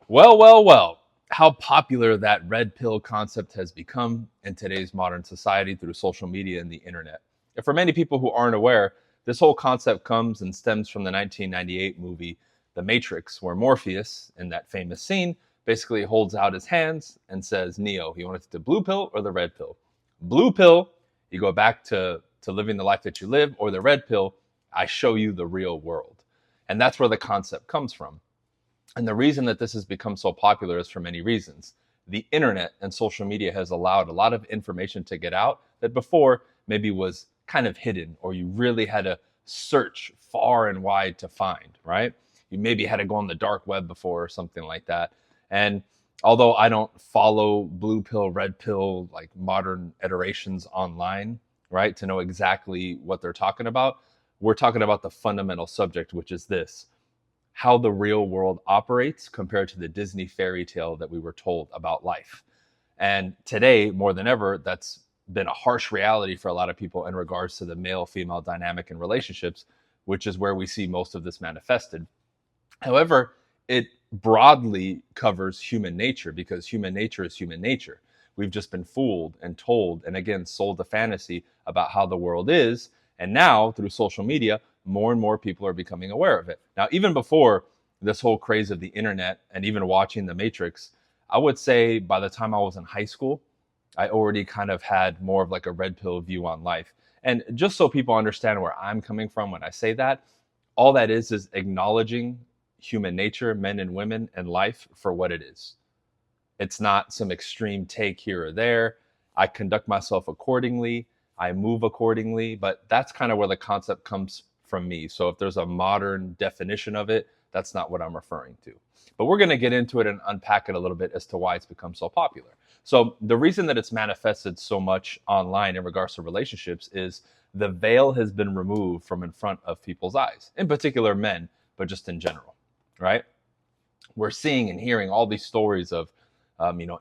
Well, how popular that red pill concept has become in today's modern society through social media and the internet. And for many people who aren't aware, this whole concept comes and stems from the 1998 movie The Matrix, where Morpheus, in that famous scene, basically holds out his hands and says, Neo, you want to take the blue pill or the red pill? Blue pill, you go back to living the life that you live, or the red pill, I show you the real world. And that's where the concept comes from. And the reason that this has become so popular is for many reasons. The internet and social media has allowed a lot of information to get out that before maybe was kind of hidden, or you really had to search far and wide to find, right? You maybe had to go on the dark web before or something like that. And although I don't follow blue pill, red pill, like modern iterations online, right, to know exactly what they're talking about, we're talking about the fundamental subject, which is this: how the real world operates compared to the Disney fairy tale that we were told about life. And today, more than ever, that's been a harsh reality for a lot of people in regards to the male female dynamic in relationships, which is where we see most of this manifested. However, it broadly covers human nature because human nature is human nature. We've just been fooled and told and again sold the fantasy about how the world is. And now through social media, more and more people are becoming aware of it. Now, even before this whole craze of the internet and even watching The Matrix, I would say by the time I was in high school, I already kind of had more of like a red pill view on life. And just so people understand where I'm coming from when I say that, all that is acknowledging human nature, men and women, and life for what it is. It's not some extreme take here or there. I conduct myself accordingly. I move accordingly, but that's kind of where the concept comes from me. So if there's a modern definition of it, that's not what I'm referring to. But we're going to get into it and unpack it a little bit as to why it's become so popular. So the reason that it's manifested so much online in regards to relationships is the veil has been removed from in front of people's eyes, in particular men, but just in general, right? We're seeing and hearing all these stories of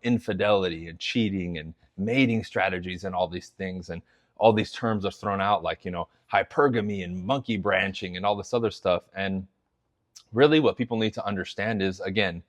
infidelity and cheating and mating strategies and all these things, and all these terms are thrown out like hypergamy and monkey branching and all this other stuff. And really what people need to understand is, again,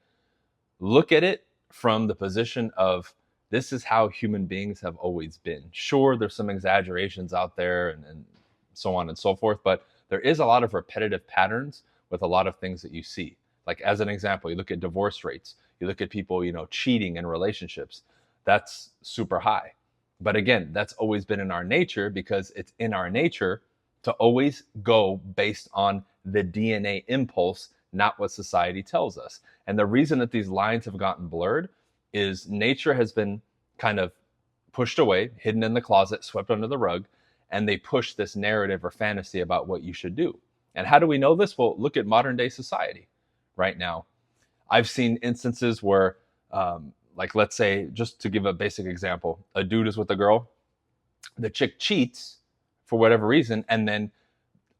look at it from the position of this is how human beings have always been. Sure, there's some exaggerations out there and so on and so forth, but there is a lot of repetitive patterns with a lot of things that you see. Like as an example, you look at divorce rates, you look at people, cheating in relationships. That's super high. But again, that's always been in our nature because it's in our nature to always go based on the DNA impulse, not what society tells us. And the reason that these lines have gotten blurred is nature has been kind of pushed away, hidden in the closet, swept under the rug, and they push this narrative or fantasy about what you should do. And how do we know this? Well, look at modern day society right now. I've seen instances where, like, let's say, just to give a basic example, a dude is with a girl, the chick cheats for whatever reason, and then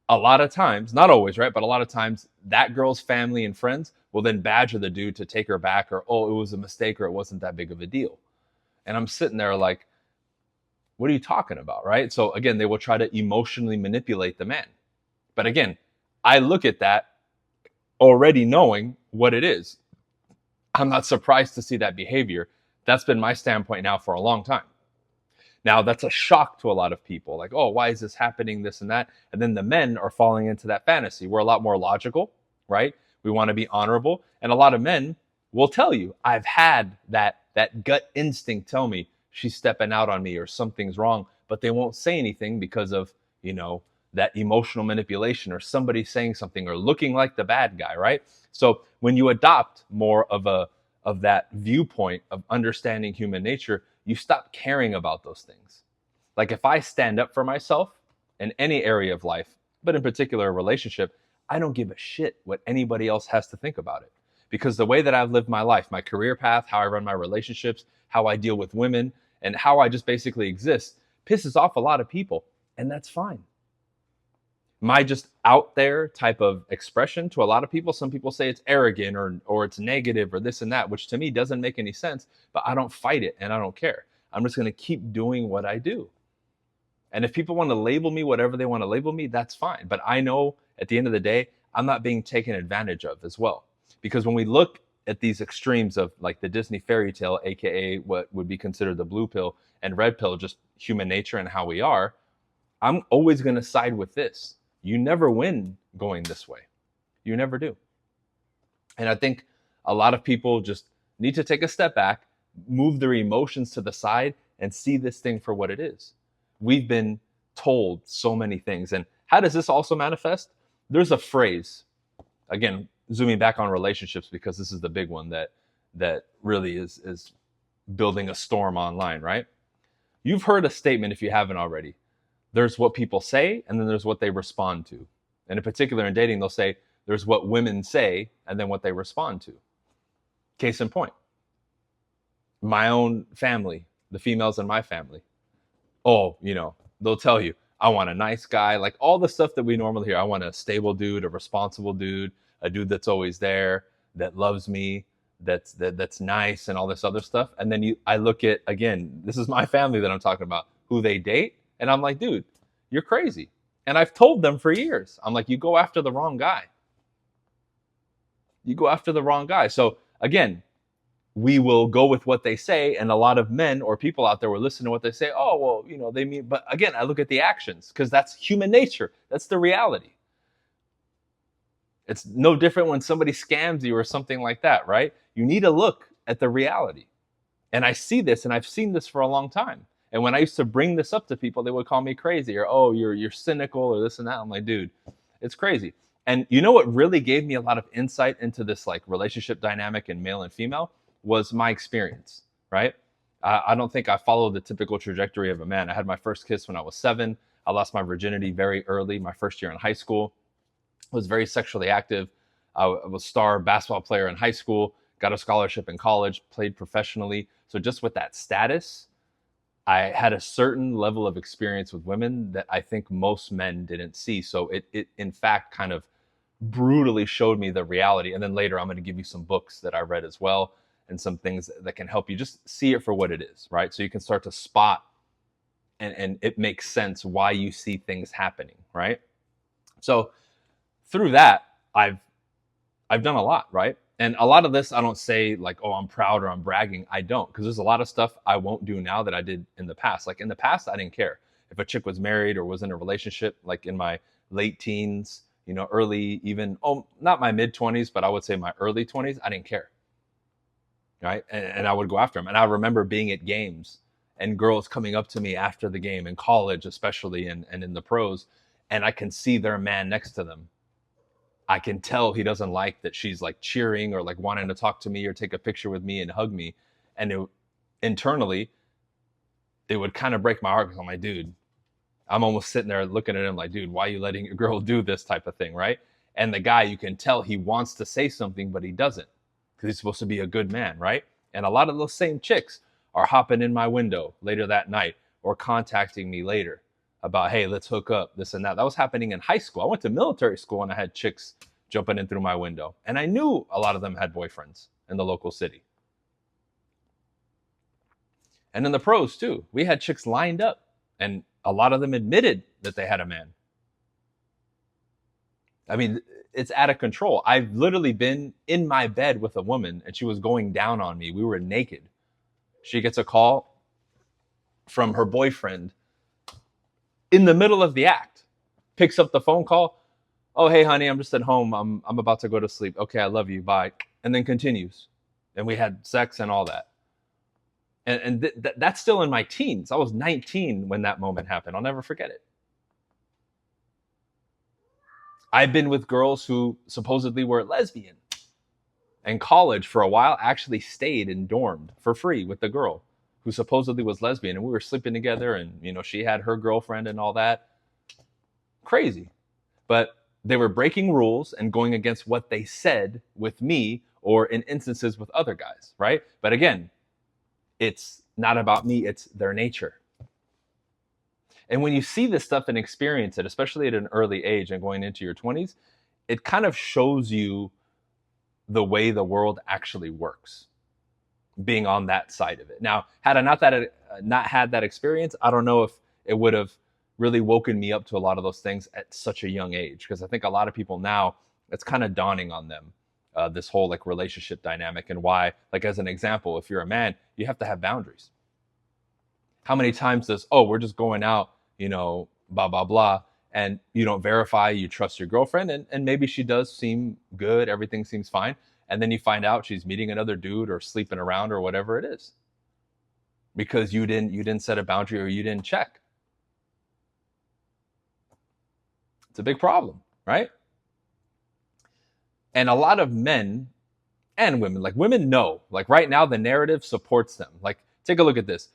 a lot of times, not always, right? But a lot of times, that girl's family and friends will then badger the dude to take her back, or, oh, it was a mistake, or it wasn't that big of a deal. And I'm sitting there like, what are you talking about, right? So again, they will try to emotionally manipulate the man. But again, I look at that already knowing what it is. I'm not surprised to see that behavior. That's been my standpoint now for a long time. Now, that's a shock to a lot of people. Like, oh, why is this happening, this and that? And then the men are falling into that fantasy. We're a lot more logical, right? We want to be honorable. And a lot of men will tell you, I've had that gut instinct tell me she's stepping out on me or something's wrong, but they won't say anything because of, that emotional manipulation or somebody saying something or looking like the bad guy, right? So when you adopt more of that viewpoint of understanding human nature, you stop caring about those things. Like if I stand up for myself in any area of life, but in particular a relationship, I don't give a shit what anybody else has to think about it. Because the way that I've lived my life, my career path, how I run my relationships, how I deal with women, and how I just basically exist pisses off a lot of people. And that's fine. My just out there type of expression to a lot of people, some people say it's arrogant or it's negative or this and that, which to me doesn't make any sense, but I don't fight it and I don't care. I'm just going to keep doing what I do. And if people want to label me whatever they want to label me, that's fine. But I know at the end of the day, I'm not being taken advantage of as well. Because when we look at these extremes of like the Disney fairy tale, aka what would be considered the blue pill, and red pill, just human nature and how we are, I'm always going to side with this. You never win going this way. You never do. And I think a lot of people just need to take a step back, move their emotions to the side, and see this thing for what it is. We've been told so many things. And how does this also manifest? There's a phrase, again, zooming back on relationships, because this is the big one that really is building a storm online, right? You've heard a statement, if you haven't already. There's what people say, and then there's what they respond to. And in particular, in dating, they'll say there's what women say, and then what they respond to. Case in point, my own family, the females in my family. Oh, they'll tell you, I want a nice guy, like all the stuff that we normally hear. I want a stable dude, a responsible dude, a dude that's always there, that loves me, that's nice, and all this other stuff. And then I look at, again, this is my family that I'm talking about, who they date, and I'm like, dude, you're crazy. And I've told them for years, I'm like, you go after the wrong guy. You go after the wrong guy. So again, we will go with what they say, and a lot of men or people out there will listen to what they say. Oh, well, they mean, but again, I look at the actions, because that's human nature. That's the reality. It's no different when somebody scams you or something like that, right? You need to look at the reality. And I see this, and I've seen this for a long time. And when I used to bring this up to people, they would call me crazy, or, oh, you're cynical, or this and that. I'm like, dude, it's crazy. And you know what really gave me a lot of insight into this like relationship dynamic in male and female was my experience, right? I don't think I followed the typical trajectory of a man. I had my first kiss when I was 7. I lost my virginity very early, my first year in high school. I was very sexually active. I was a star basketball player in high school, got a scholarship in college, played professionally. So just with that status, I had a certain level of experience with women that I think most men didn't see. So it in fact kind of brutally showed me the reality. And then later I'm going to give you some books that I read as well, and some things that can help you just see it for what it is, right? So you can start to spot, and it makes sense why you see things happening, right? So through that, I've done a lot, right? And a lot of this, I don't say like, oh, I'm proud or I'm bragging. I don't, because there's a lot of stuff I won't do now that I did in the past. Like in the past, I didn't care if a chick was married or was in a relationship, like in my late teens, early, even, not my mid 20s, but I would say my early 20s, I didn't care. Right. And I would go after them. And I remember being at games and girls coming up to me after the game, in college, especially, and in the pros, and I can see their man next to them. I can tell he doesn't like that she's like cheering or like wanting to talk to me or take a picture with me and hug me. And internally, it would kind of break my heart, because I'm like, dude, I'm almost sitting there looking at him like, dude, why are you letting your girl do this type of thing, right? And the guy, you can tell he wants to say something, but he doesn't, because he's supposed to be a good man, right? And a lot of those same chicks are hopping in my window later that night or contacting me later about, hey, let's hook up, this and that. That was happening in high school. I went to military school and I had chicks jumping in through my window. And I knew a lot of them had boyfriends in the local city. And in the pros too, we had chicks lined up, and a lot of them admitted that they had a man. I mean, it's out of control. I've literally been in my bed with a woman and she was going down on me. We were naked. She gets a call from her boyfriend in the middle of the act, picks up the phone call. Oh, hey, honey, I'm just at home. I'm about to go to sleep. Okay, I love you. Bye. And then continues. And we had sex and all that. And that's still in my teens. I was 19 when that moment happened. I'll never forget it. I've been with girls who supposedly were lesbian. In college, for a while, actually stayed and dormed for free with the girl who supposedly was lesbian. And we were sleeping together, and, she had her girlfriend and all that. Crazy. But they were breaking rules and going against what they said with me, or in instances with other guys, right? But again, it's not about me, it's their nature. And when you see this stuff and experience it, especially at an early age and going into your 20s, it kind of shows you the way the world actually works, being on that side of it. Now, had I not had that experience, I don't know if it would have really woken me up to a lot of those things at such a young age, because I think a lot of people now, it's kind of dawning on them this whole like relationship dynamic, and why, like as an example, if you're a man, you have to have boundaries. How many times does, oh, we're just going out, blah blah blah, and you don't verify, you trust your girlfriend, and maybe she does seem good, everything seems fine, and then you find out she's meeting another dude or sleeping around or whatever it is, because you didn't set a boundary, or you didn't check. It's a big problem, right? And a lot of men and women, like women know, like right now the narrative supports them. Like, take a look at this.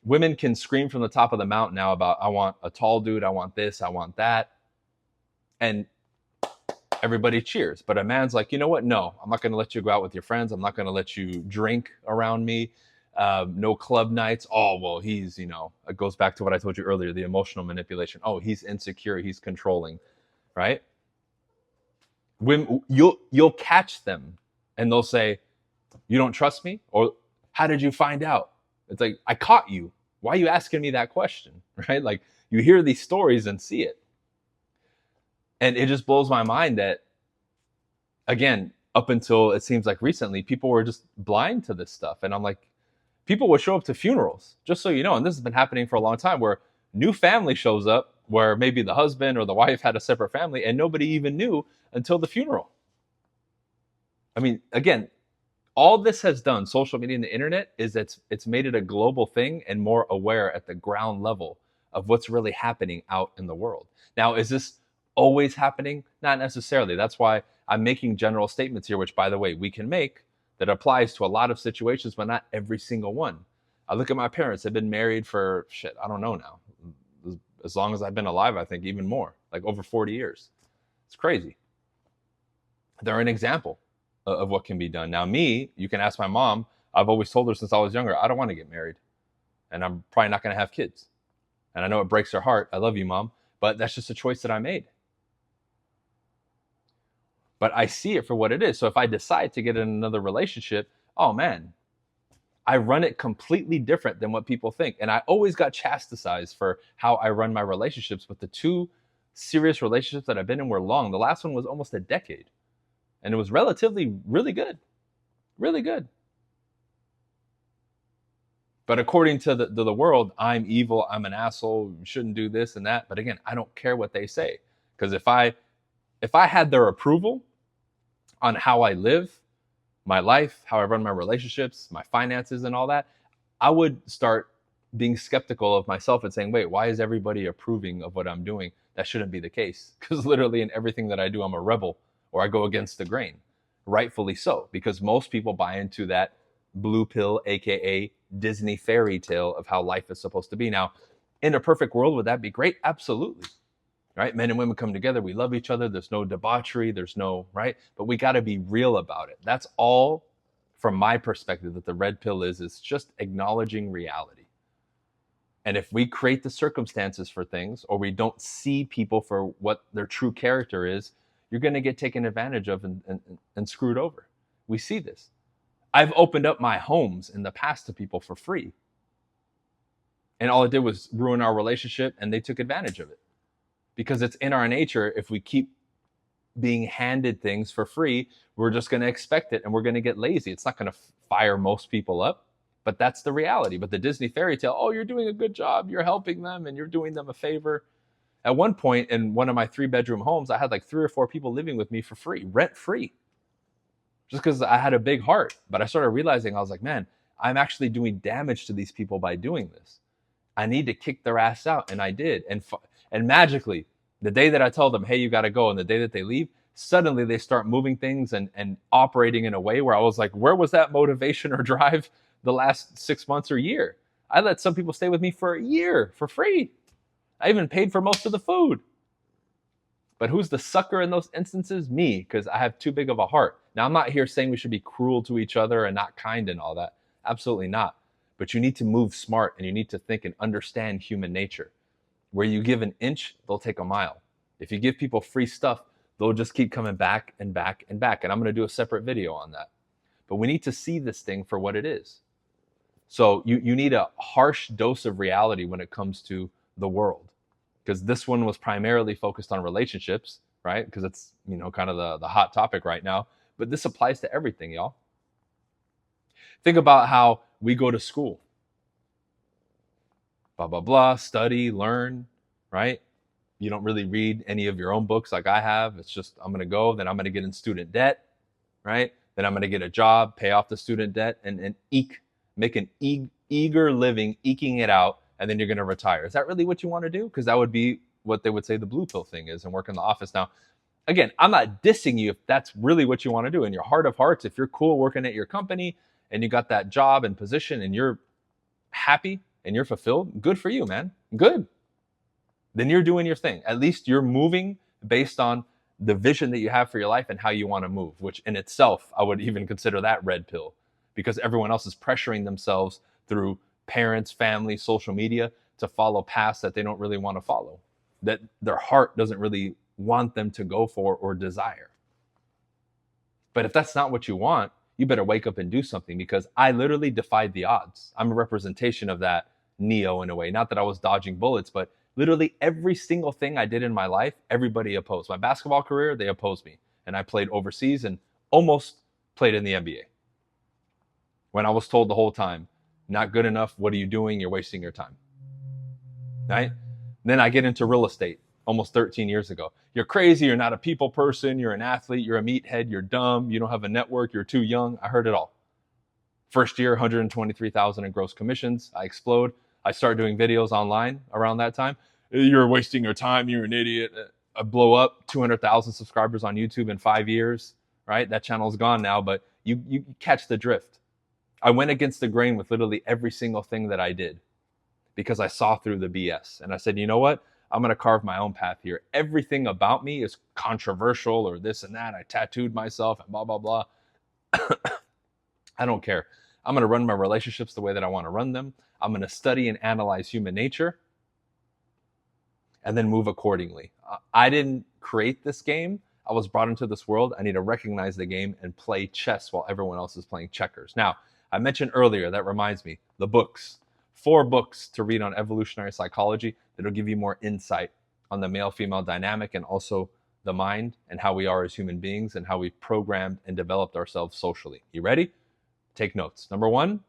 Women can scream from the top of the mountain now about, I want a tall dude, I want this, I want that, and everybody cheers. But a man's like, you know what, no, I'm not going to let you go out with your friends, I'm not going to let you drink around me, no club nights. Oh, well, he's, it goes back to what I told you earlier, the emotional manipulation. Oh, he's insecure, he's controlling, right? When you'll catch them and they'll say, you don't trust me? Or how did you find out? It's like, I caught you. Why are you asking me that question? Right? Like, you hear these stories and see it. And it just blows my mind that, again, up until it seems like recently, people were just blind to this stuff. And I'm like, people would show up to funerals, just so you know, and this has been happening for a long time, where new family shows up, where maybe the husband or the wife had a separate family and nobody even knew until the funeral. I mean, again, all this has done, social media and the internet, is it's made it a global thing and more aware at the ground level of what's really happening out in the world. Now, is this always happening? Not necessarily. That's why I'm making general statements here, which, by the way, we can make, that applies to a lot of situations, but not every single one. I look at my parents. They've been married for, I don't know now, as long as I've been alive, I think even more, like over 40 years. It's crazy. They're an example of what can be done. Now, me, you can ask my mom. I've always told her since I was younger, I don't want to get married, and I'm probably not going to have kids. And I know it breaks her heart. I love you, Mom, but that's just a choice that I made. But I see it for what it is. So if I decide to get in another relationship, oh man, I run it completely different than what people think. And I always got chastised for how I run my relationships. But the two serious relationships that I've been in were long. The last one was almost a decade. And it was relatively really good. Really good. But according to the world, I'm evil, I'm an asshole, shouldn't do this and that. But again, I don't care what they say. Because if I had their approval on how I live my life, how I run my relationships, my finances and all that, I would start being skeptical of myself and saying, wait, why is everybody approving of what I'm doing? That shouldn't be the case. Because literally in everything that I do, I'm a rebel, or I go against the grain. Rightfully so, because most people buy into that blue pill, AKA Disney fairy tale of how life is supposed to be. Now, in a perfect world, would that be great? Absolutely. Right? Men and women come together. We love each other. There's no debauchery. There's no, right? But we got to be real about it. That's all, from my perspective, that the red pill is just acknowledging reality. And if we create the circumstances for things, or we don't see people for what their true character is, you're going to get taken advantage of and screwed over. We see this. I've opened up my homes in the past to people for free. And all it did was ruin our relationship, and they took advantage of it. Because it's in our nature, if we keep being handed things for free, we're just going to expect it and we're going to get lazy. It's not going to fire most people up, but that's the reality. But the Disney fairy tale, oh, you're doing a good job, you're helping them and you're doing them a favor. At one point in one of my 3-bedroom homes, I had like 3 or 4 people living with me for free, rent free, just because I had a big heart. But I started realizing, I was like, man, I'm actually doing damage to these people by doing this. I need to kick their ass out. And I did. And magically, the day that I tell them, hey, you got to go, and the day that they leave, suddenly they start moving things and operating in a way where I was like, where was that motivation or drive the last 6 months or year? I let some people stay with me for a year for free. I even paid for most of the food. But who's the sucker in those instances? Me, because I have too big of a heart. Now, I'm not here saying we should be cruel to each other and not kind and all that. Absolutely not. But you need to move smart, and you need to think and understand human nature. Where you give an inch, they'll take a mile. If you give people free stuff, they'll just keep coming back and back and back. And I'm going to do a separate video on that. But we need to see this thing for what it is. So you need a harsh dose of reality when it comes to the world. Because this one was primarily focused on relationships, right? Because it's, kind of the hot topic right now. But this applies to everything, y'all. Think about how we go to school. Blah, blah, blah, study, learn, right? You don't really read any of your own books like I have. It's just, I'm going to go, then I'm going to get in student debt, right? Then I'm going to get a job, pay off the student debt, and make an eager living, eking it out, and then you're going to retire. Is that really what you want to do? Because that would be what they would say the blue pill thing is, and work in the office. Now, again, I'm not dissing you if that's really what you want to do. In your heart of hearts, if you're cool working at your company and you got that job and position and you're happy and you're fulfilled, good for you, man. Good. Then you're doing your thing. At least you're moving based on the vision that you have for your life and how you want to move, which in itself, I would even consider that red pill, because everyone else is pressuring themselves through parents, family, social media to follow paths that they don't really want to follow, that their heart doesn't really want them to go for or desire. But if that's not what you want, you better wake up and do something, because I literally defied the odds. I'm a representation of that Neo in a way. Not that I was dodging bullets, but literally every single thing I did in my life, everybody opposed. My basketball career, they opposed me. And I played overseas and almost played in the NBA. When I was told the whole time, not good enough, what are you doing? You're wasting your time. Right? Then I get into real estate almost 13 years ago. You're crazy, you're not a people person, you're an athlete, you're a meathead, you're dumb, you don't have a network, you're too young. I heard it all. First year, 123,000 in gross commissions. I explode. I start doing videos online around that time. You're wasting your time, you're an idiot. I blow up, 200,000 subscribers on YouTube in 5 years, right? That channel's gone now, but you catch the drift. I went against the grain with literally every single thing that I did because I saw through the BS. And I said, you know what? I'm going to carve my own path here. Everything about me is controversial or this and that. I tattooed myself and blah, blah, blah. I don't care. I'm going to run my relationships the way that I want to run them. I'm going to study and analyze human nature and then move accordingly. I didn't create this game. I was brought into this world. I need to recognize the game and play chess while everyone else is playing checkers. Now, I mentioned earlier, that reminds me, the books. 4 books to read on evolutionary psychology that'll give you more insight on the male-female dynamic and also the mind and how we are as human beings and how we've programmed and developed ourselves socially. You ready? Take notes. Number 1,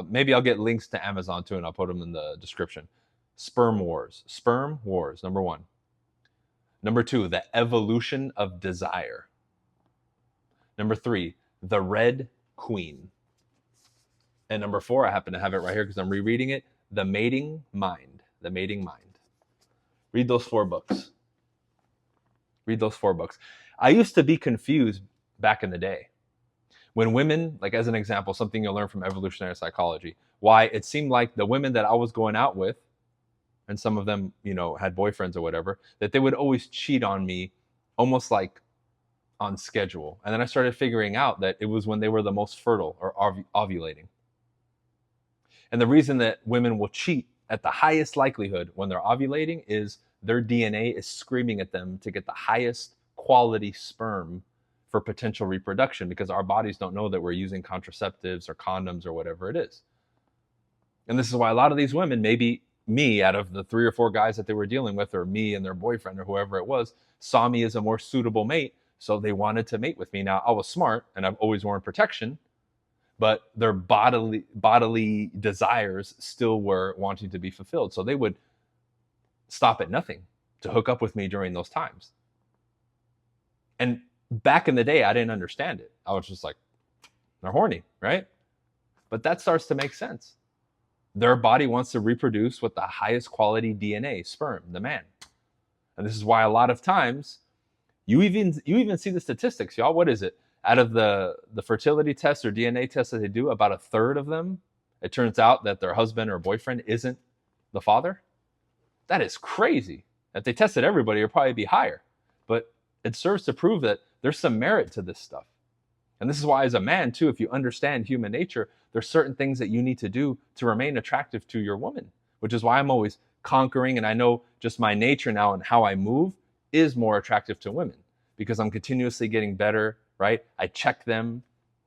maybe I'll get links to Amazon too, and I'll put them in the description. Sperm Wars. Sperm Wars, number 1. Number 2, The Evolution of Desire. Number 3, The Red Queen. And number 4, I happen to have it right here because I'm rereading it, The Mating Mind. The Mating Mind. Read those 4 books. Read those 4 books. I used to be confused back in the day. When women, like as an example, something you'll learn from evolutionary psychology, why it seemed like the women that I was going out with, and some of them, had boyfriends or whatever, that they would always cheat on me almost like on schedule. And then I started figuring out that it was when they were the most fertile or ovulating. And the reason that women will cheat at the highest likelihood when they're ovulating is their DNA is screaming at them to get the highest quality sperm for potential reproduction, because our bodies don't know that we're using contraceptives or condoms or whatever it is. And this is why a lot of these women, maybe me out of the 3 or 4 guys that they were dealing with, or me and their boyfriend or whoever it was, saw me as a more suitable mate. So they wanted to mate with me. Now, I was smart and I've always worn protection, but their bodily desires still were wanting to be fulfilled. So they would stop at nothing to hook up with me during those times. And back in the day, I didn't understand it. I was just like, they're horny, right? But that starts to make sense. Their body wants to reproduce with the highest quality DNA, sperm, the man. And this is why a lot of times, you even see the statistics, y'all. What is it? Out of the fertility tests or DNA tests that they do, about a third of them, it turns out that their husband or boyfriend isn't the father. That is crazy. If they tested everybody, it'd probably be higher. But it serves to prove that there's some merit to this stuff. And this is why, as a man too, if you understand human nature, there's certain things that you need to do to remain attractive to your woman, which is why I'm always conquering. And I know just my nature now and how I move is more attractive to women, because I'm continuously getting better, right? I check them.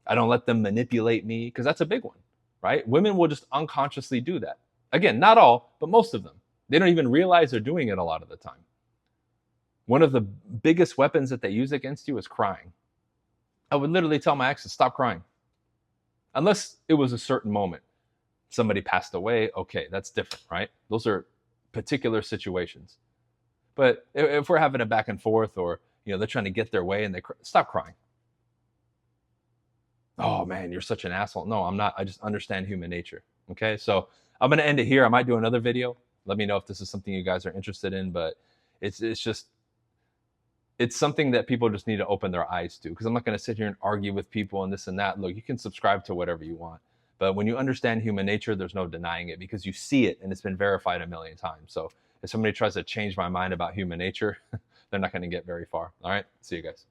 I don't let them manipulate me, because that's a big one, right? Women will just unconsciously do that. Again, not all, but most of them. They don't even realize they're doing it a lot of the time. One of the biggest weapons that they use against you is crying. I would literally tell my exes, stop crying. Unless it was a certain moment. Somebody passed away, okay, that's different, right? Those are particular situations. But if we're having a back and forth, or they're trying to get their way and stop crying. Oh man, you're such an asshole. No, I'm not. I just understand human nature. Okay, so I'm gonna end it here. I might do another video. Let me know if this is something you guys are interested in, but it's just it's something that people just need to open their eyes to, because I'm not going to sit here and argue with people and this and that. Look, you can subscribe to whatever you want, but when you understand human nature, there's no denying it, because you see it and it's been verified a million times. So if somebody tries to change my mind about human nature, they're not going to get very far. All right, see you guys.